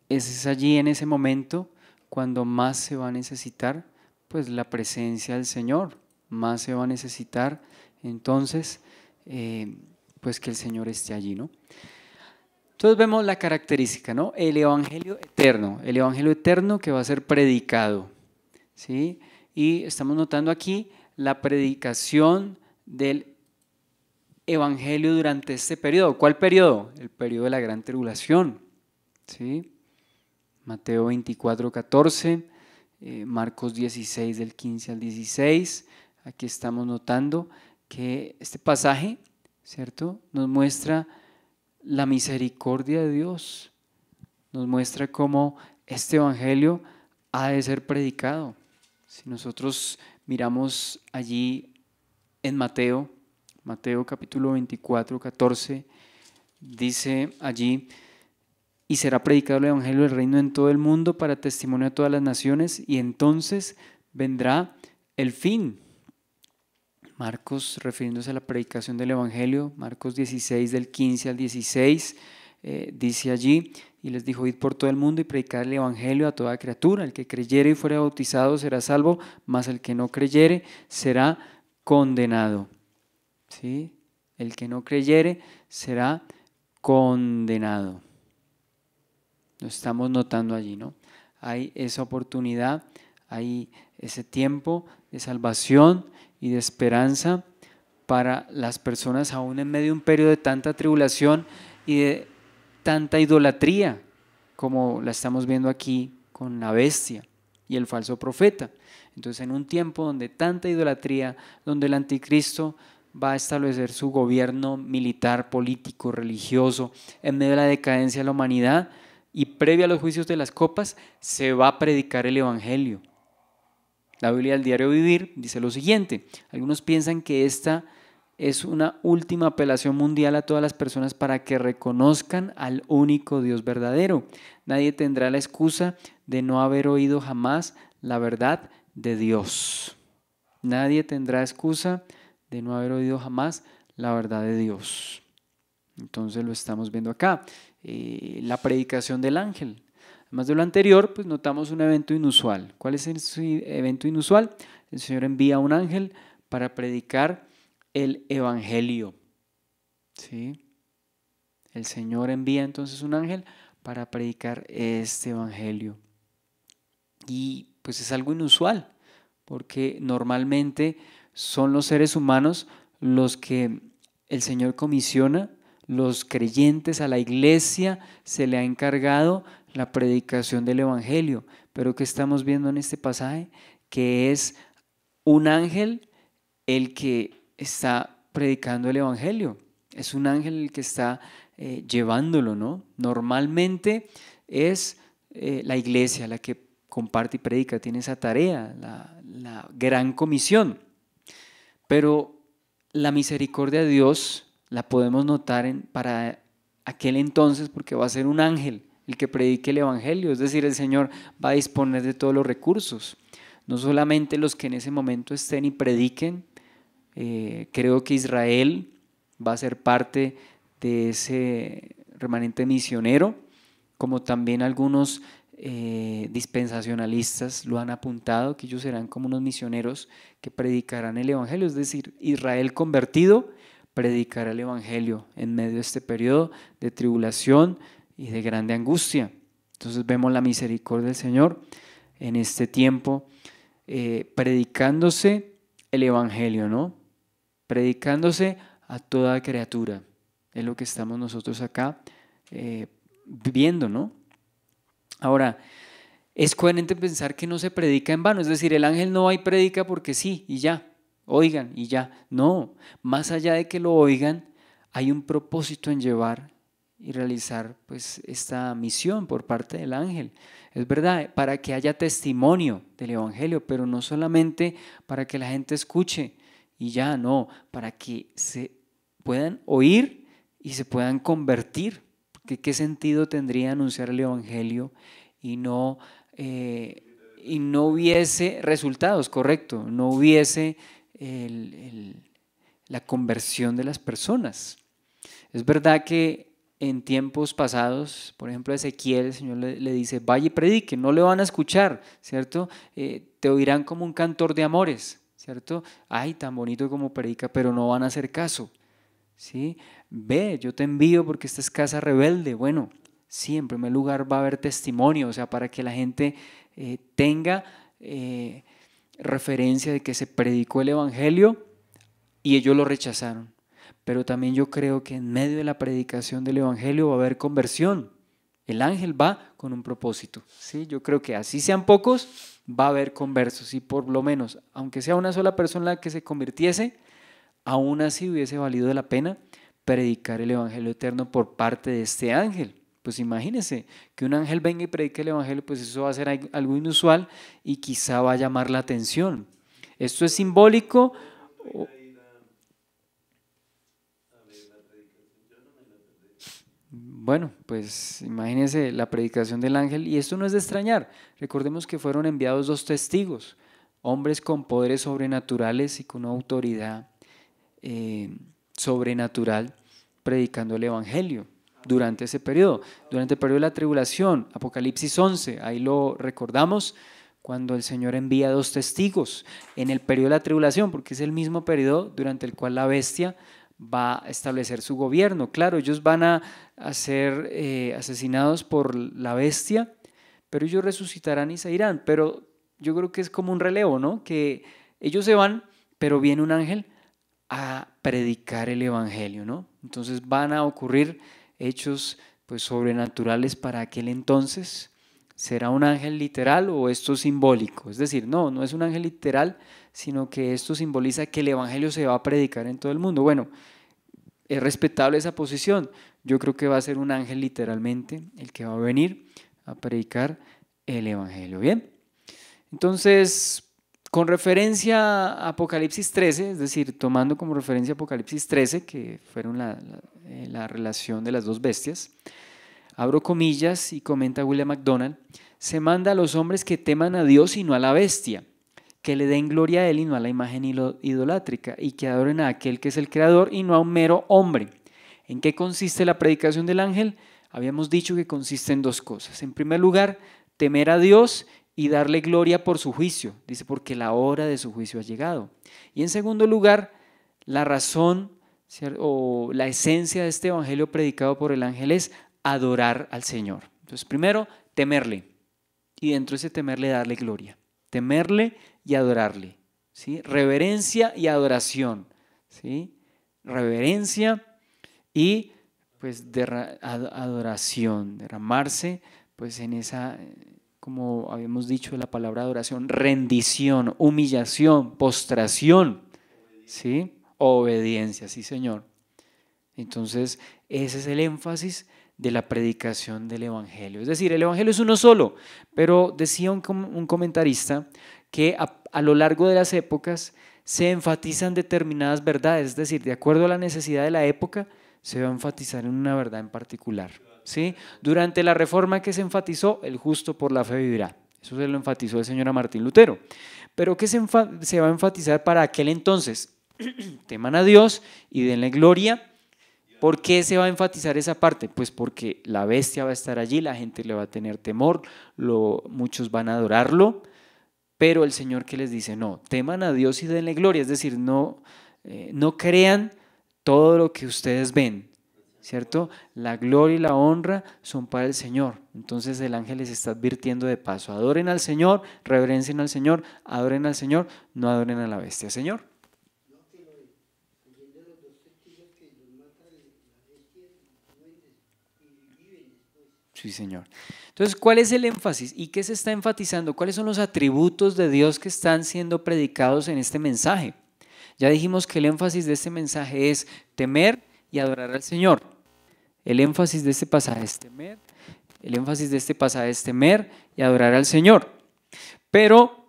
es allí en ese momento cuando más se va a necesitar pues la presencia del Señor, más se va a necesitar entonces pues que el Señor esté allí, ¿no? Entonces vemos la característica, ¿no? El evangelio eterno que va a ser predicado, ¿sí? Y estamos notando aquí la predicación del evangelio durante este periodo. ¿Cuál periodo? El periodo de la gran tribulación, ¿sí? Mateo 24, 14, Marcos 16 del 15 al 16. Aquí estamos notando que este pasaje, ¿cierto?, nos muestra la misericordia de Dios, nos muestra cómo este evangelio ha de ser predicado. Si nosotros miramos allí en Mateo capítulo 24, 14, dice allí: y será predicado el evangelio del reino en todo el mundo para testimonio a todas las naciones, y entonces vendrá el fin. Marcos, refiriéndose a la predicación del evangelio, Marcos 16 del 15 al 16, dice allí: y les dijo: id por todo el mundo y predicad el evangelio a toda criatura. El que creyere y fuere bautizado será salvo, mas el que no creyere será condenado. ¿Sí? El que no creyere será condenado. Lo estamos notando allí, ¿no? Hay esa oportunidad, hay ese tiempo de salvación y de esperanza para las personas aún en medio de un periodo de tanta tribulación y de tanta idolatría como la estamos viendo aquí con la bestia y el falso profeta. Entonces, en un tiempo donde tanta idolatría, donde el anticristo va a establecer su gobierno militar, político, religioso, en medio de la decadencia de la humanidad y previo a los juicios de las copas, se va a predicar el evangelio. La Biblia del Diario Vivir dice lo siguiente: algunos piensan que esta es una última apelación mundial a todas las personas para que reconozcan al único Dios verdadero. Nadie tendrá la excusa de no haber oído jamás la verdad de Dios. Nadie tendrá excusa de no haber oído jamás la verdad de Dios. Entonces lo estamos viendo acá. La predicación del ángel. Además de lo anterior, pues notamos un evento inusual. ¿Cuál es ese evento inusual? El Señor envía a un ángel para predicar el evangelio. ¿Sí? El Señor envía entonces un ángel para predicar este evangelio. Y pues es algo inusual, porque normalmente son los seres humanos los que el Señor comisiona, los creyentes, a la iglesia se le ha encargado la predicación del evangelio. Pero ¿qué estamos viendo en este pasaje? Que es un ángel el que está predicando el evangelio. Es un ángel el que está llevándolo, ¿no? Normalmente es la iglesia la que comparte y predica, tiene esa tarea, la gran comisión. Pero la misericordia de Dios la podemos notar para aquel entonces, porque va a ser un ángel el que predique el evangelio, es decir, el Señor va a disponer de todos los recursos, no solamente los que en ese momento estén y prediquen. Creo que Israel va a ser parte de ese remanente misionero, como también algunos dispensacionalistas lo han apuntado, que ellos serán como unos misioneros que predicarán el evangelio, es decir, Israel convertido predicará el evangelio en medio de este periodo de tribulación y de grande angustia. Entonces vemos la misericordia del Señor en este tiempo predicándose el evangelio, ¿no? Predicándose a toda criatura. Es lo que estamos nosotros acá viendo, ¿no? Ahora, es coherente pensar que no se predica en vano, es decir, el ángel no va y predica porque sí y ya, oigan y ya. No, más allá de que lo oigan, hay un propósito en llevar y realizar pues esta misión por parte del ángel. Es verdad, para que haya testimonio del evangelio, pero no solamente para que la gente escuche y ya, no, para que se puedan oír y se puedan convertir. Porque ¿qué sentido tendría anunciar el evangelio y no hubiese resultados? Correcto, no hubiese la conversión de las personas. Es verdad que en tiempos pasados, por ejemplo, a Ezequiel, el Señor le dice, vaya y predique, no le van a escuchar, ¿cierto? Te oirán como un cantor de amores, ¿cierto? Ay, tan bonito como predica, pero no van a hacer caso, ¿sí? Ve, yo te envío porque esta es casa rebelde. Bueno, sí, en primer lugar va a haber testimonio, o sea, para que la gente tenga referencia de que se predicó el evangelio y ellos lo rechazaron. Pero también yo creo que en medio de la predicación del evangelio va a haber conversión. El ángel va con un propósito, ¿sí? Yo creo que así sean pocos, va a haber conversos y por lo menos, aunque sea una sola persona la que se convirtiese, aún así hubiese valido la pena predicar el evangelio eterno por parte de este ángel. Pues imagínense que un ángel venga y predique el evangelio, pues eso va a ser algo inusual y quizá va a llamar la atención. Esto es simbólico. Bueno, pues imagínense la predicación del ángel y esto no es de extrañar. Recordemos que fueron enviados dos testigos, hombres con poderes sobrenaturales y con autoridad sobrenatural predicando el evangelio durante ese periodo, durante el periodo de la tribulación. Apocalipsis 11, ahí lo recordamos, cuando el Señor envía dos testigos en el periodo de la tribulación, porque es el mismo periodo durante el cual la bestia va a establecer su gobierno. Claro, ellos van a ser asesinados por la bestia, pero ellos resucitarán y se irán. Pero yo creo que es como un relevo, ¿no? Que ellos se van, pero viene un ángel a predicar el evangelio, ¿no? Entonces van a ocurrir hechos pues sobrenaturales para aquel entonces. ¿Será un ángel literal o esto simbólico? Es decir, no es un ángel literal, sino que esto simboliza que el evangelio se va a predicar en todo el mundo. Bueno, es respetable esa posición. Yo creo que va a ser un ángel literalmente el que va a venir a predicar el evangelio. Bien, entonces, con referencia a Apocalipsis 13, es decir, tomando como referencia Apocalipsis 13, que fueron la relación de las dos bestias, abro comillas y comenta William MacDonald, se manda a los hombres que teman a Dios y no a la bestia, que le den gloria a Él y no a la imagen idolátrica, y que adoren a aquel que es el Creador y no a un mero hombre. ¿En qué consiste la predicación del ángel? Habíamos dicho que consiste en dos cosas. En primer lugar, temer a Dios y darle gloria por su juicio. Dice, porque la hora de su juicio ha llegado. Y en segundo lugar, la razón o la esencia de este evangelio predicado por el ángel es adorar al Señor. Entonces, primero, temerle. Y dentro de ese temerle, darle gloria. Temerle y adorarle, ¿sí? Reverencia y adoración, ¿sí? Reverencia y pues adoración, derramarse pues en esa, como habíamos dicho la palabra adoración, rendición, humillación, postración, ¿sí? Obediencia, sí Señor. Entonces ese es el énfasis de la predicación del evangelio. Es decir, el evangelio es uno solo, pero decía un comentarista que a lo largo de las épocas se enfatizan determinadas verdades, es decir, de acuerdo a la necesidad de la época, se va a enfatizar en una verdad en particular, ¿sí? Durante la reforma que se enfatizó, el justo por la fe vivirá. Eso se lo enfatizó el señor Martín Lutero. Pero ¿qué se va a enfatizar para aquel entonces? Teman a Dios y denle gloria. ¿Por qué se va a enfatizar esa parte? Pues porque la bestia va a estar allí, la gente le va a tener temor, muchos van a adorarlo, pero el Señor que les dice, no, teman a Dios y denle gloria, es decir, no crean todo lo que ustedes ven, ¿cierto? La gloria y la honra son para el Señor. Entonces el ángel les está advirtiendo de paso, adoren al Señor, reverencien al Señor, adoren al Señor, no adoren a la bestia, Señor. Sí, Señor. Entonces, ¿cuál es el énfasis y qué se está enfatizando? ¿Cuáles son los atributos de Dios que están siendo predicados en este mensaje? Ya dijimos que el énfasis de este mensaje es temer y adorar al Señor. El énfasis de este pasaje es temer, el énfasis de este pasaje es temer y adorar al Señor. Pero,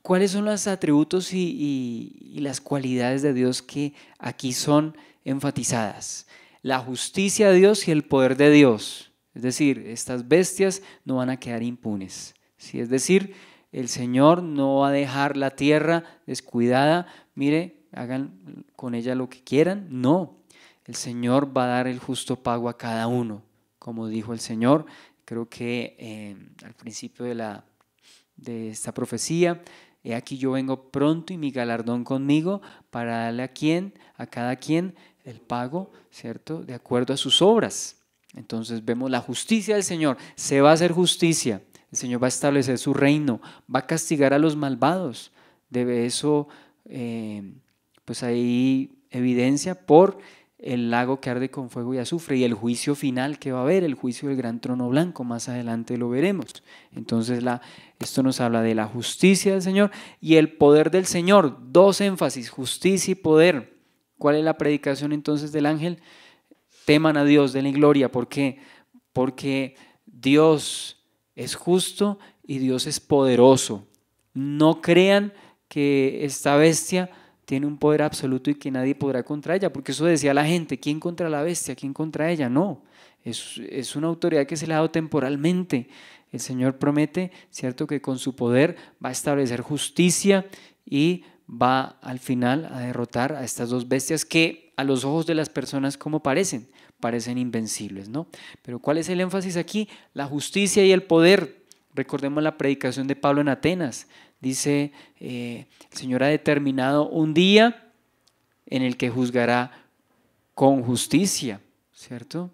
¿cuáles son los atributos y las cualidades de Dios que aquí son enfatizadas? La justicia de Dios y el poder de Dios. Es decir, estas bestias no van a quedar impunes. ¿Sí? Es decir, el Señor no va a dejar la tierra descuidada. Mire, hagan con ella lo que quieran. No, el Señor va a dar el justo pago a cada uno, como dijo el Señor. Creo que al principio de esta profecía, he aquí yo vengo pronto y mi galardón conmigo para darle a cada quien el pago, ¿cierto? De acuerdo a sus obras. Entonces vemos la justicia del Señor, se va a hacer justicia, el Señor va a establecer su reino, va a castigar a los malvados. Debe eso, pues hay evidencia por el lago que arde con fuego y azufre y el juicio final que va a haber, el juicio del gran trono blanco, más adelante lo veremos. Entonces esto nos habla de la justicia del Señor y el poder del Señor, dos énfasis, justicia y poder. ¿Cuál es la predicación entonces del ángel? Teman a Dios, denle gloria. ¿Por qué? Porque Dios es justo y Dios es poderoso. No crean que esta bestia tiene un poder absoluto y que nadie podrá contra ella, porque eso decía la gente, ¿quién contra la bestia? ¿Quién contra ella? No, es una autoridad que se le ha dado temporalmente. El Señor promete, ¿cierto?, que con su poder va a establecer justicia y va al final a derrotar a estas dos bestias que a los ojos de las personas como parecen invencibles, ¿no? Pero ¿cuál es el énfasis aquí? La justicia y el poder. Recordemos la predicación de Pablo en Atenas. Dice, el Señor ha determinado un día en el que juzgará con justicia, ¿cierto?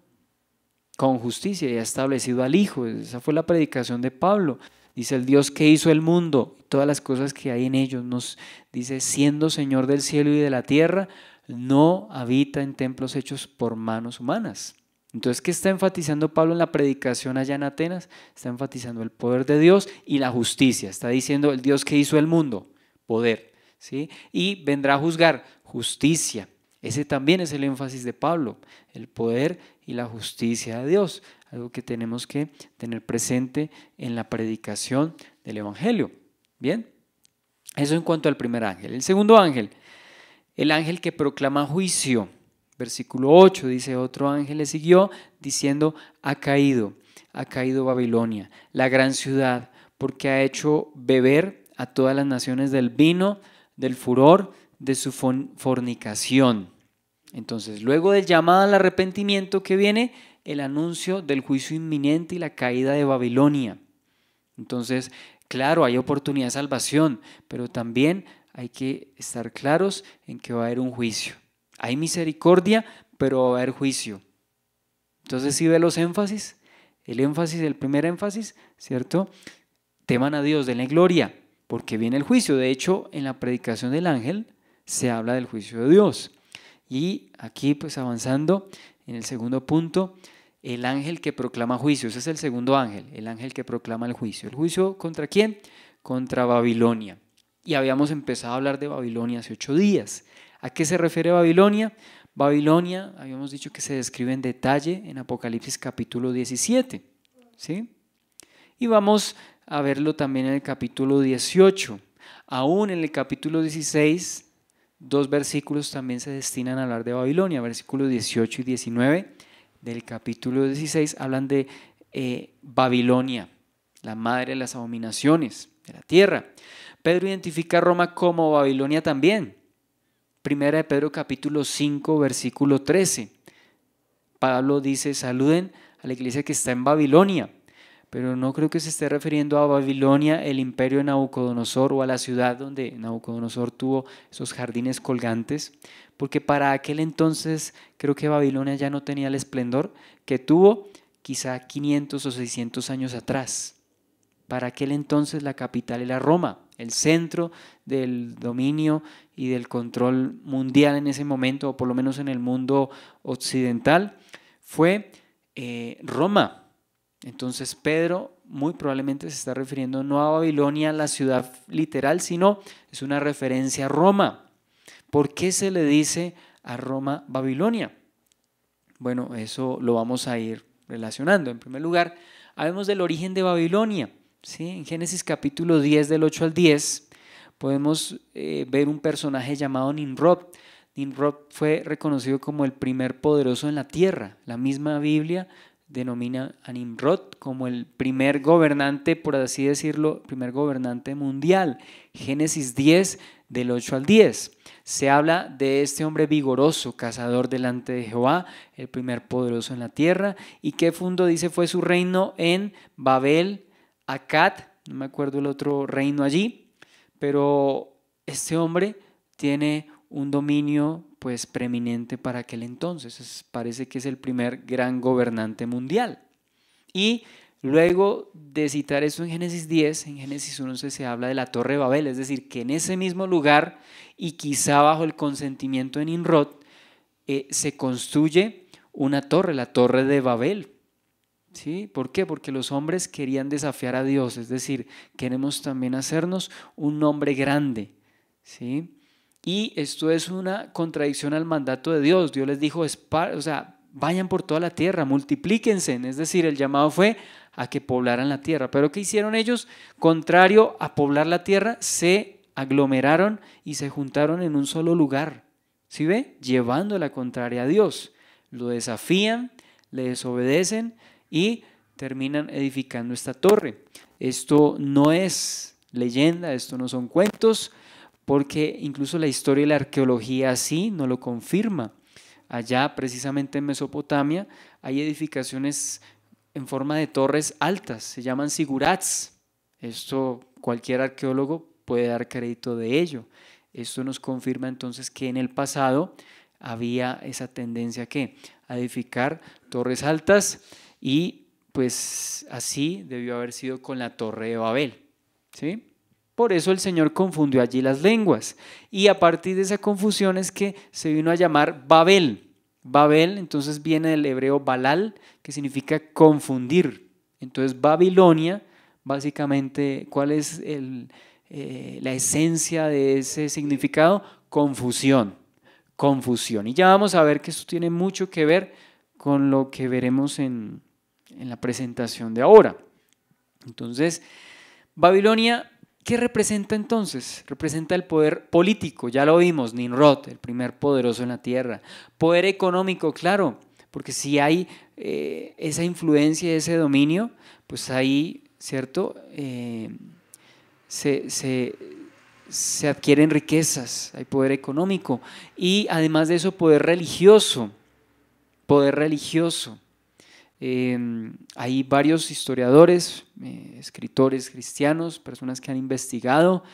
Con justicia y ha establecido al Hijo. Esa fue la predicación de Pablo. Dice, el Dios que hizo el mundo y todas las cosas que hay en ellos, nos dice, siendo Señor del cielo y de la tierra, no habita en templos hechos por manos humanas. Entonces, ¿qué está enfatizando Pablo en la predicación allá en Atenas? Está enfatizando el poder de Dios y la justicia. Está diciendo el Dios que hizo el mundo, poder, ¿sí? Y vendrá a juzgar, justicia. Ese también es el énfasis de Pablo, el poder y la justicia de Dios, algo que tenemos que tener presente en la predicación del Evangelio. Bien, eso en cuanto al primer ángel. El segundo ángel, el ángel que proclama juicio. Versículo 8 dice, otro ángel le siguió diciendo, ha caído Babilonia, la gran ciudad, porque ha hecho beber a todas las naciones del vino, del furor, de su fornicación. Entonces, luego del llamado al arrepentimiento que viene, el anuncio del juicio inminente y la caída de Babilonia. Entonces, claro, hay oportunidad de salvación, pero también hay que estar claros en que va a haber un juicio. Hay misericordia, pero va a haber juicio. Entonces, ¿sí ve los énfasis? El primer énfasis, ¿cierto? Teman a Dios, denle gloria, porque viene el juicio. De hecho, en la predicación del ángel se habla del juicio de Dios. Y aquí, pues avanzando en el segundo punto, el ángel que proclama juicio. Ese es el segundo ángel, el ángel que proclama el juicio. ¿El juicio contra quién? Contra Babilonia. Y habíamos empezado a hablar de Babilonia hace 8 días. ¿A qué se refiere Babilonia? Babilonia, habíamos dicho que se describe en detalle en Apocalipsis capítulo 17, ¿sí? Y vamos a verlo también en el capítulo 18. Aún en el capítulo 16, 2 versículos también se destinan a hablar de Babilonia. Versículos 18 y 19 del capítulo 16 hablan de Babilonia, la madre de las abominaciones de la tierra. Pedro identifica a Roma como Babilonia también. Primera de Pedro capítulo 5 versículo 13. Pablo dice, saluden a la iglesia que está en Babilonia, pero no creo que se esté refiriendo a Babilonia, el imperio de Nabucodonosor, o a la ciudad donde Nabucodonosor tuvo esos jardines colgantes, porque para aquel entonces creo que Babilonia ya no tenía el esplendor que tuvo quizá 500 o 600 años atrás. Para aquel entonces la capital era Roma, el centro del dominio y del control mundial en ese momento, o por lo menos en el mundo occidental, fue Roma. Entonces Pedro muy probablemente se está refiriendo no a Babilonia, la ciudad literal, sino es una referencia a Roma. ¿Por qué se le dice a Roma Babilonia? Bueno, eso lo vamos a ir relacionando. En primer lugar, hablemos del origen de Babilonia. ¿Sí? En Génesis capítulo 10 del 8 al 10 podemos ver un personaje llamado Nimrod. Nimrod fue reconocido como el primer poderoso en la tierra. La misma Biblia denomina a Nimrod como el primer gobernante, por así decirlo, primer gobernante mundial. Génesis 10, del 8 al 10. Se habla de este hombre vigoroso, cazador delante de Jehová, el primer poderoso en la tierra, y que fundó, dice, fue su reino en Babel, Akkad, no me acuerdo el otro reino allí, pero este hombre tiene un dominio pues preeminente para aquel entonces. Parece que es el primer gran gobernante mundial. Y luego de citar eso en Génesis 10, en Génesis 11 se habla de la Torre de Babel, es decir, que en ese mismo lugar y quizá bajo el consentimiento de Nimrod se construye una torre, la Torre de Babel. ¿Sí? ¿Por qué? Porque los hombres querían desafiar a Dios, es decir, queremos también hacernos un nombre grande, ¿sí? Y esto es una contradicción al mandato de Dios. Dios les dijo, vayan por toda la tierra, multiplíquense. Es decir, el llamado fue a que poblaran la tierra. Pero ¿qué hicieron ellos? Contrario a poblar la tierra, se aglomeraron y se juntaron en un solo lugar. ¿Sí ve? Llevando la contraria a Dios. Lo desafían, le desobedecen y terminan edificando esta torre. Esto no es leyenda, esto no son cuentos, porque incluso la historia y la arqueología así no lo confirma. Allá precisamente en Mesopotamia hay edificaciones en forma de torres altas, se llaman zigurats. Esto cualquier arqueólogo puede dar crédito de ello. Esto nos confirma entonces que en el pasado había esa tendencia a edificar torres altas y pues así debió haber sido con la Torre de Babel, ¿sí? Por eso el Señor confundió allí las lenguas y a partir de esa confusión es que se vino a llamar Babel. Babel entonces viene del hebreo balal, que significa confundir. Entonces Babilonia, básicamente, ¿cuál es la esencia de ese significado? Confusión, confusión. Y ya vamos a ver que esto tiene mucho que ver con lo que veremos en la presentación de ahora. Entonces, Babilonia, ¿qué representa entonces? Representa el poder político, ya lo vimos, Nimrod, el primer poderoso en la tierra. Poder económico, claro, porque si hay esa influencia, ese dominio, pues ahí, ¿cierto? Se adquieren riquezas, hay poder económico y además de eso poder religioso. Hay varios historiadores, escritores cristianos, personas que han investigado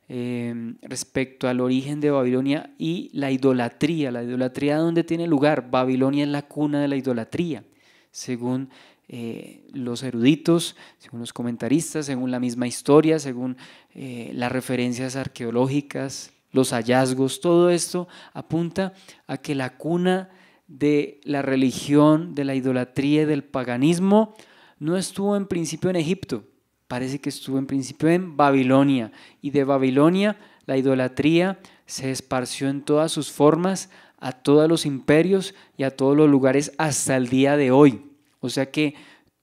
respecto al origen de Babilonia y la idolatría. La idolatría, ¿dónde tiene lugar? Babilonia es la cuna de la idolatría, según los eruditos, según los comentaristas, según la misma historia, según las referencias arqueológicas, los hallazgos. Todo esto apunta a que la cuna de la religión, de la idolatría y del paganismo no estuvo en principio en Egipto, parece que estuvo en principio en Babilonia, y de Babilonia la idolatría se esparció en todas sus formas a todos los imperios y a todos los lugares hasta el día de hoy. O sea que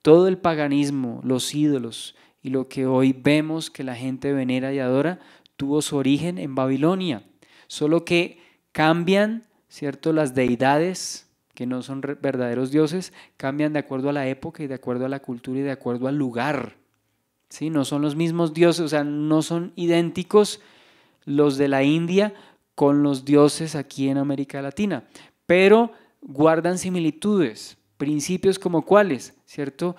todo el paganismo, los ídolos y lo que hoy vemos que la gente venera y adora tuvo su origen en Babilonia, solo que cambian, ¿cierto? Las deidades, que no son verdaderos dioses, cambian de acuerdo a la época y de acuerdo a la cultura y de acuerdo al lugar, ¿sí? No son los mismos dioses, o sea, no son idénticos los de la India con los dioses aquí en América Latina, pero guardan similitudes, principios como cuáles, ¿cierto?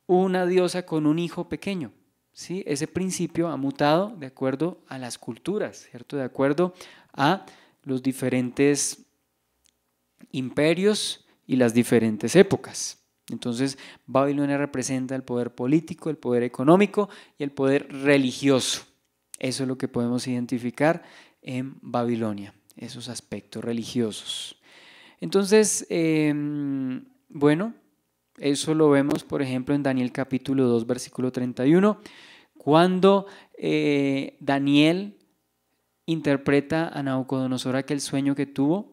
Una diosa con un hijo pequeño, ¿sí? Ese principio ha mutado de acuerdo a las culturas, ¿cierto? De acuerdo a los diferentes imperios y las diferentes épocas. Entonces, Babilonia representa el poder político, el poder económico y el poder religioso. Eso es lo que podemos identificar en Babilonia, esos aspectos religiosos. Entonces, bueno, eso lo vemos, por ejemplo, en Daniel capítulo 2, versículo 31, cuando Daniel interpreta a Nabucodonosor aquel sueño que tuvo,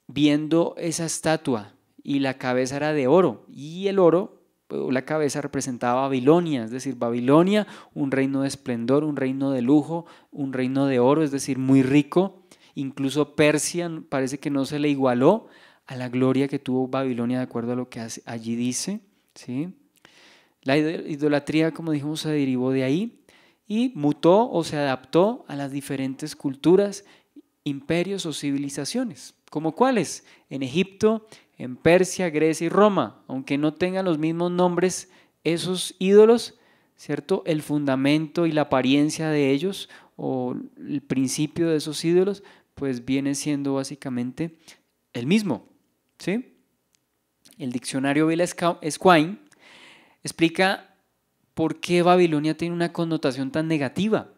viendo esa estatua y la cabeza era de oro y el oro, la cabeza representaba Babilonia, es decir, Babilonia, un reino de esplendor, un reino de lujo, un reino de oro, es decir, muy rico. Incluso Persia parece que no se le igualó a la gloria que tuvo Babilonia de acuerdo a lo que allí dice, ¿sí? La idolatría, como dijimos, se derivó de ahí y mutó o se adaptó a las diferentes culturas, imperios o civilizaciones. ¿Como cuáles? En Egipto, en Persia, Grecia y Roma. Aunque no tengan los mismos nombres esos ídolos, ¿cierto? El fundamento y la apariencia de ellos o el principio de esos ídolos, pues viene siendo básicamente el mismo, ¿sí? El diccionario Villasquine explica por qué Babilonia tiene una connotación tan negativa.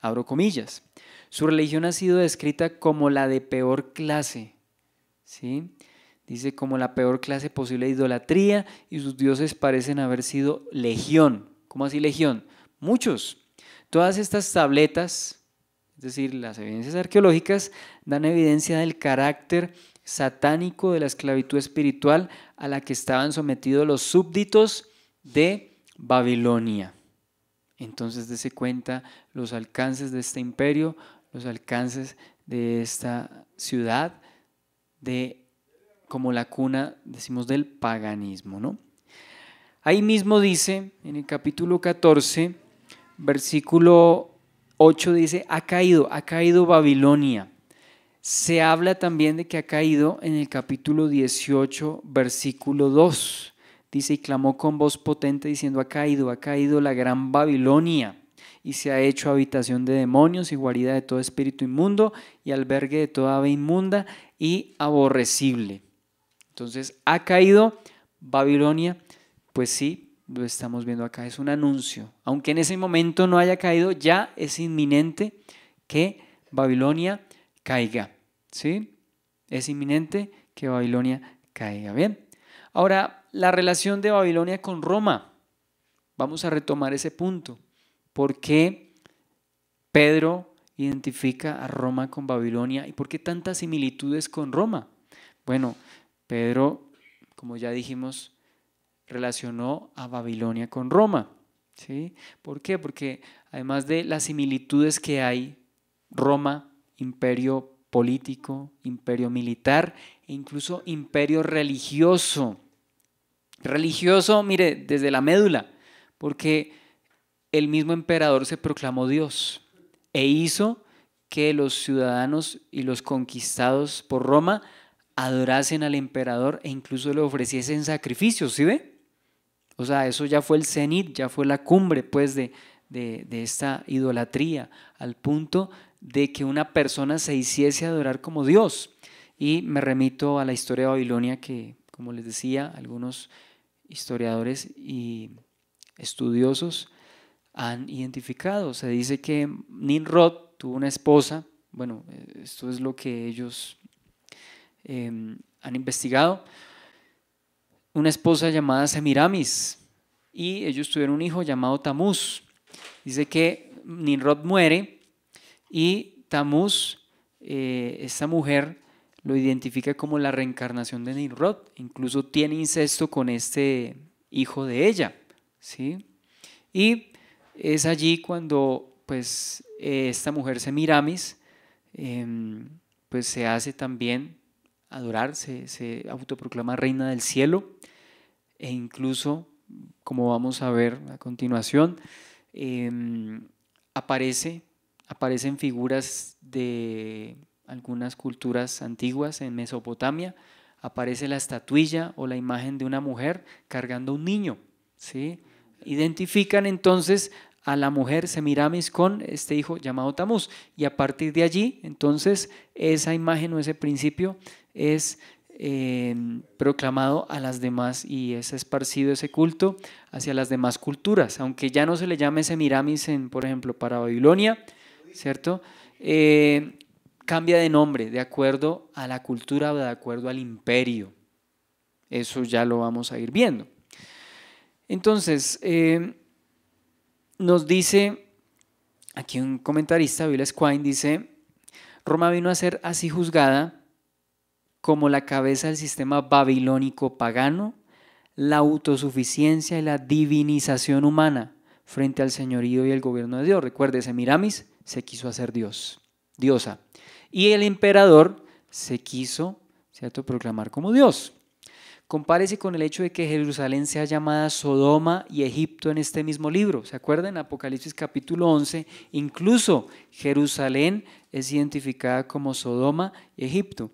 Abro comillas. Su religión ha sido descrita como la de peor clase, ¿sí? Dice como la peor clase posible de idolatría y sus dioses parecen haber sido legión. ¿Cómo así legión? Muchos. Todas estas tabletas, es decir, las evidencias arqueológicas, dan evidencia del carácter satánico de la esclavitud espiritual a la que estaban sometidos los súbditos de Babilonia. Entonces, dése cuenta los alcances de este imperio, los alcances de esta ciudad, como la cuna, decimos, del paganismo, ¿no? Ahí mismo dice, en el capítulo 14, versículo 8, dice, ha caído Babilonia. Se habla también de que ha caído en el capítulo 18, versículo 2. Dice, y clamó con voz potente diciendo, ha caído la gran Babilonia, y se ha hecho habitación de demonios y guarida de todo espíritu inmundo y albergue de toda ave inmunda y aborrecible. Entonces, ha caído Babilonia, pues sí, lo estamos viendo acá, es un anuncio. Aunque en ese momento no haya caído, ya es inminente que Babilonia caiga, ¿sí? Es inminente que Babilonia caiga, ¿bien? Ahora, la relación de Babilonia con Roma. Vamos a retomar ese punto. ¿Por qué Pedro identifica a Roma con Babilonia y por qué tantas similitudes con Roma? Bueno, Pedro, como ya dijimos, relacionó a Babilonia con Roma, ¿sí? ¿Por qué? Porque además de las similitudes que hay, Roma, imperio político, imperio militar e incluso imperio religioso. Religioso, mire, desde la médula, porque el mismo emperador se proclamó Dios e hizo que los ciudadanos y los conquistados por Roma adorasen al emperador e incluso le ofreciesen sacrificios, ¿sí ve? O sea, eso ya fue el cenit, ya fue la cumbre pues de esta idolatría, al punto de que una persona se hiciese adorar como Dios. Y me remito a la historia de Babilonia que, como les decía, algunos historiadores y estudiosos han identificado. Se dice que Nimrod tuvo una esposa, bueno, esto es lo que ellos han investigado, una esposa llamada Semiramis, y ellos tuvieron un hijo llamado Tamuz. Dice que Nimrod muere y Tamuz, esta mujer, lo identifica como la reencarnación de Nimrod, incluso tiene incesto con este hijo de ella, ¿sí? Y es allí cuando pues esta mujer Semiramis pues se hace también adorar, se autoproclama reina del cielo e incluso, como vamos a ver a continuación, aparecen figuras de algunas culturas antiguas en Mesopotamia, aparece la estatuilla o la imagen de una mujer cargando un niño, ¿sí? Identifican entonces a la mujer Semiramis con este hijo llamado Tamuz, y a partir de allí entonces esa imagen o ese principio es proclamado a las demás y es esparcido ese culto hacia las demás culturas, aunque ya no se le llame Semiramis por ejemplo para Babilonia, ¿cierto? Cambia de nombre de acuerdo a la cultura o de acuerdo al imperio. Eso ya lo vamos a ir viendo. Entonces, nos dice aquí un comentarista, Villasquine, dice, Roma vino a ser así juzgada como la cabeza del sistema babilónico pagano, la autosuficiencia y la divinización humana frente al señorío y el gobierno de Dios. Recuerde, Semiramis se quiso hacer Dios, diosa, y el emperador se quiso, ¿cierto? Proclamar como Dios. Compárese con el hecho de que Jerusalén sea llamada Sodoma y Egipto en este mismo libro. ¿Se acuerdan? Apocalipsis capítulo 11, incluso Jerusalén es identificada como Sodoma y Egipto.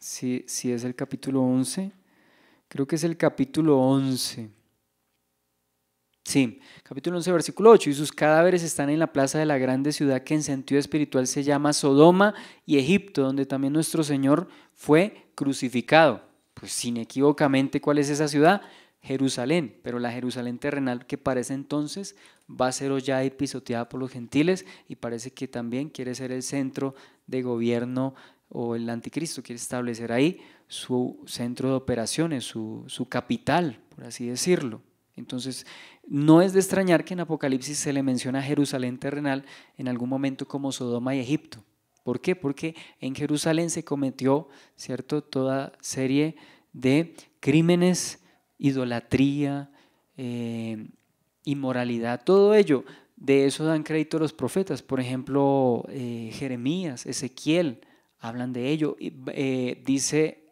Sí, es el capítulo 11. Creo que es el capítulo 11. Sí, capítulo 11, versículo 8. Y sus cadáveres están en la plaza de la grande ciudad que en sentido espiritual se llama Sodoma y Egipto, donde también nuestro Señor fue crucificado. Pues inequívocamente, ¿cuál es esa ciudad? Jerusalén, pero la Jerusalén terrenal que parece entonces va a ser hollada y pisoteada por los gentiles y parece que también quiere ser el centro de gobierno o el anticristo quiere establecer ahí su centro de operaciones, su capital, por así decirlo. Entonces, no es de extrañar que en Apocalipsis se le menciona a Jerusalén terrenal en algún momento como Sodoma y Egipto. ¿Por qué? Porque en Jerusalén se cometió, ¿cierto?, toda serie de crímenes, idolatría, inmoralidad, todo ello. De eso dan crédito los profetas. Por ejemplo, Jeremías, Ezequiel, hablan de ello. Dice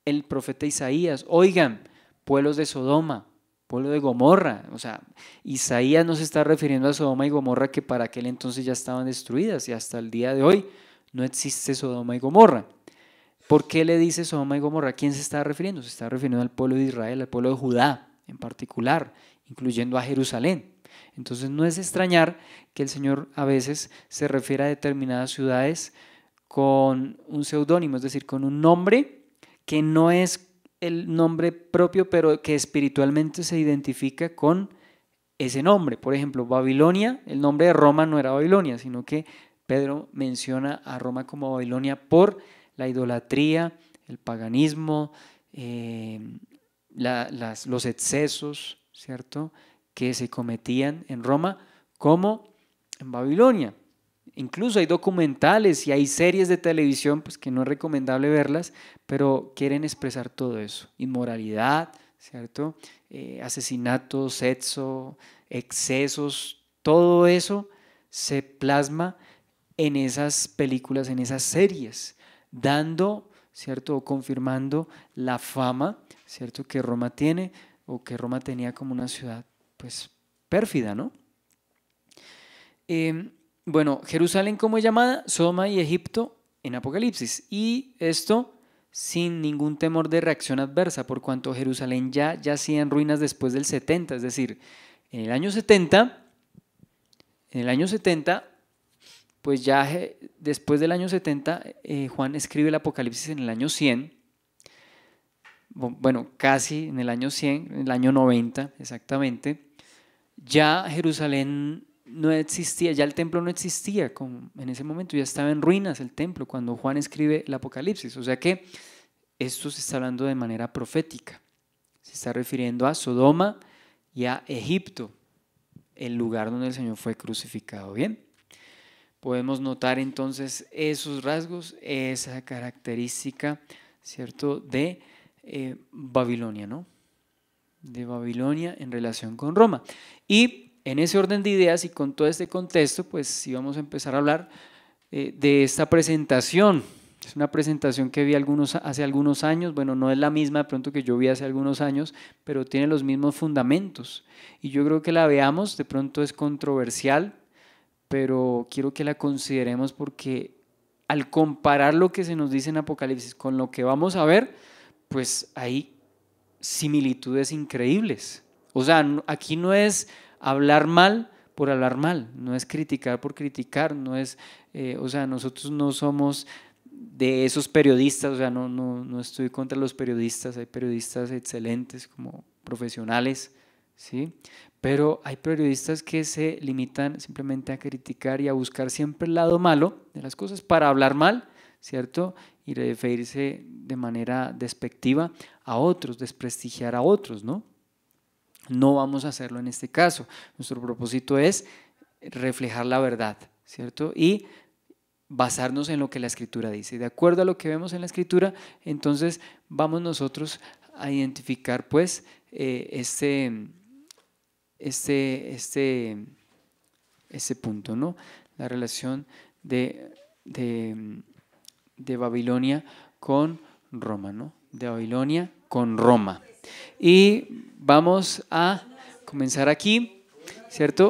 el profeta Isaías, oigan, pueblos de Sodoma, pueblo de Gomorra. O sea, Isaías no se está refiriendo a Sodoma y Gomorra que para aquel entonces ya estaban destruidas y hasta el día de hoy no existe Sodoma y Gomorra. ¿Por qué le dice Sodoma y Gomorra? ¿A quién se está refiriendo? Se está refiriendo al pueblo de Israel, al pueblo de Judá en particular, incluyendo a Jerusalén. Entonces no es de extrañar que el Señor a veces se refiere a determinadas ciudades con un seudónimo, es decir, con un nombre que no es el nombre propio, pero que espiritualmente se identifica con ese nombre. Por ejemplo, Babilonia, el nombre de Roma no era Babilonia, sino que Pedro menciona a Roma como Babilonia por la idolatría, el paganismo, los excesos, ¿cierto?, que se cometían en Roma como en Babilonia. Incluso hay documentales y hay series de televisión pues, que no es recomendable verlas, pero quieren expresar todo eso. Inmoralidad, ¿cierto? Asesinatos, sexo, excesos, todo eso se plasma en esas películas, en esas series, dando, ¿cierto? O confirmando la fama, ¿cierto? Que Roma tiene o que Roma tenía como una ciudad, pues, pérfida, ¿no? Bueno, Jerusalén como es llamada, Sodoma y Egipto en Apocalipsis. Y esto sin ningún temor de reacción adversa, por cuanto Jerusalén ya yacía en ruinas después del 70, es decir, en el año 70, pues ya después del año 70, Juan escribe el Apocalipsis en el año 100, bueno, casi en el año 100, en el año 90 exactamente, ya Jerusalén no existía, ya el templo no existía en ese momento, ya estaba en ruinas el templo cuando Juan escribe el Apocalipsis, o sea que esto se está hablando de manera profética, se está refiriendo a Sodoma y a Egipto, el lugar donde el Señor fue crucificado. Bien, podemos notar entonces esos rasgos, esa característica, ¿cierto?, de Babilonia, ¿no? De Babilonia en relación con Roma. Y en ese orden de ideas y con todo este contexto, pues sí vamos a empezar a hablar de esta presentación. Es una presentación que vi hace algunos años, bueno, no es la misma de pronto que yo vi hace algunos años, pero tiene los mismos fundamentos. Y yo creo que la veamos, de pronto es controversial, pero quiero que la consideremos porque al comparar lo que se nos dice en Apocalipsis con lo que vamos a ver, pues hay similitudes increíbles. O sea, aquí no es hablar mal por hablar mal, no es criticar por criticar, no es, o sea, nosotros no somos de esos periodistas, o sea, no estoy contra los periodistas, hay periodistas excelentes como profesionales, ¿sí? Pero hay periodistas que se limitan simplemente a criticar y a buscar siempre el lado malo de las cosas para hablar mal, ¿cierto? Y referirse de manera despectiva a otros, desprestigiar a otros, ¿no? No vamos a hacerlo en este caso. Nuestro propósito es reflejar la verdad, ¿cierto? Y basarnos en lo que la Escritura dice. De acuerdo a lo que vemos en la Escritura, entonces vamos nosotros a identificar pues este punto, ¿no? La relación de de Babilonia con Roma, ¿no? De Babilonia con Roma. Y vamos a comenzar aquí, ¿cierto?